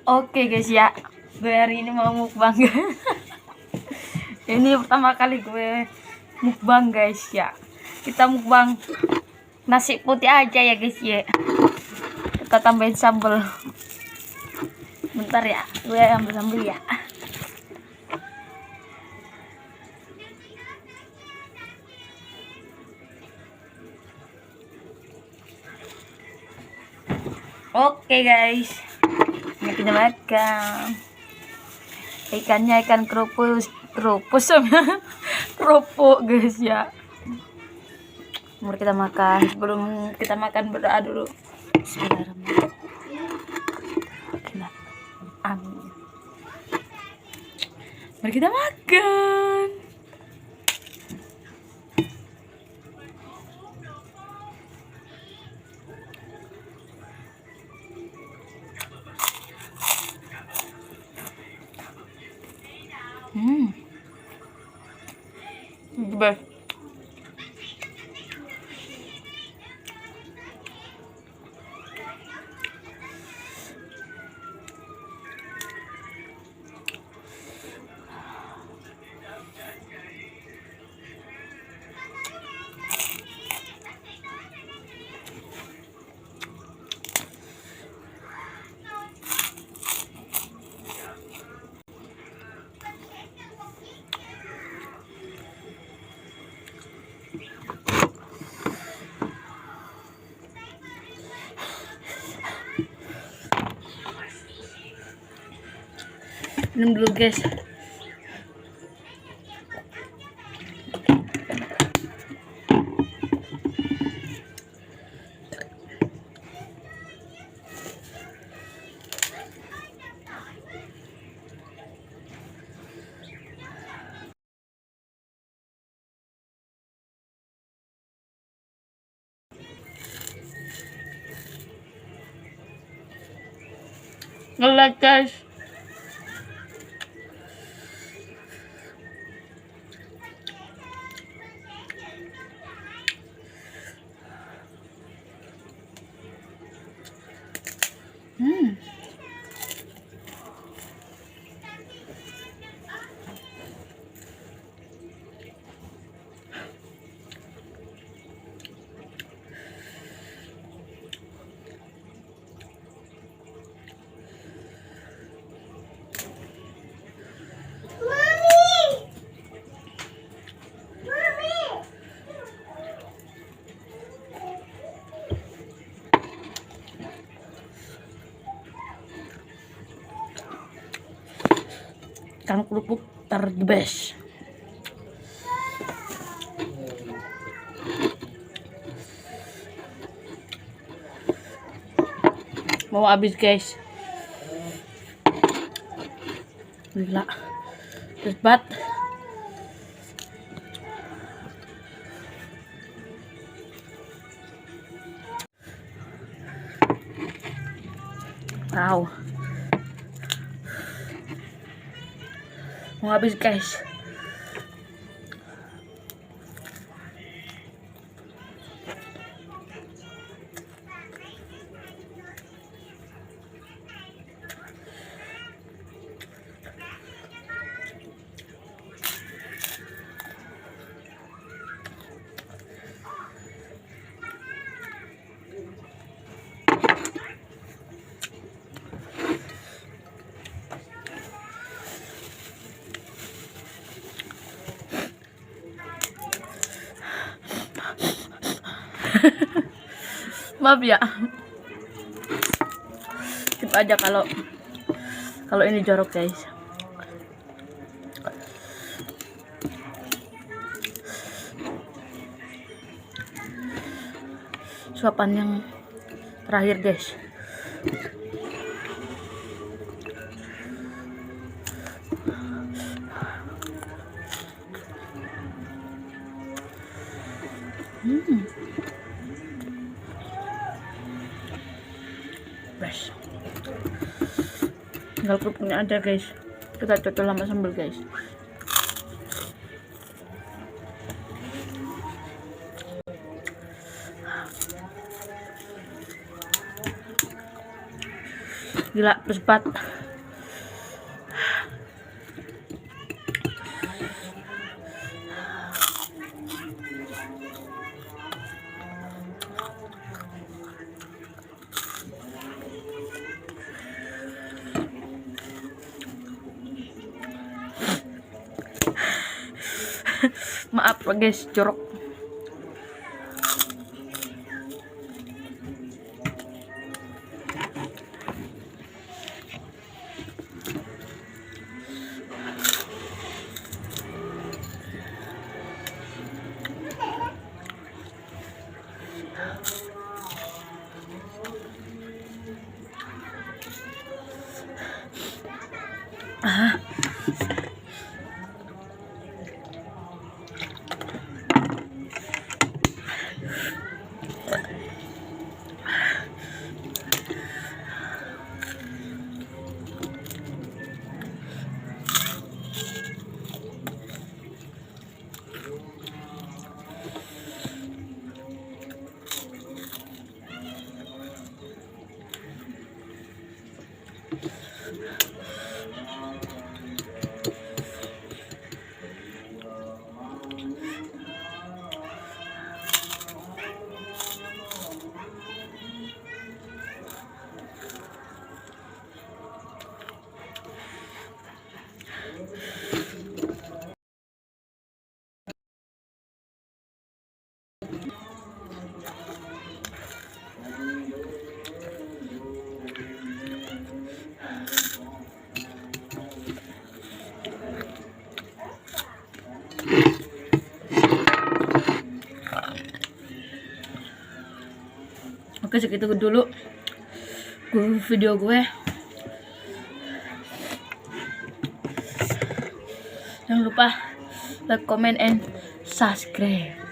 Oke guys ya, gue hari ini mau mukbang. Ini pertama kali gue mukbang guys ya. Kita mukbang nasi putih aja ya guys ya. Kita tambahin sambal. Bentar ya, gue ambil sambal ya. Oke guys, ini kita makan. Ikannya ikan kerupus sama kerupuk guys ya. Mari kita makan. Sebelum kita makan berdoa dulu. Bismillahirrahmanirrahim. Amin. Mari kita makan. The best. Minum dulu guys. Nge-like guys. Ikan kerupuk the best. Mau habis guys. Gila. Cepat. Wow. Mau habis guys. Maaf ya, skip aja kalau ini jorok guys. Suapan yang terakhir guys. Best. Tinggal kerupuknya aja guys. Kita cocok sama sambal guys. Gila, plus 4. Maaf guys, jorok. Oke, segitu dulu video gue. Jangan lupa like, comment, and subscribe.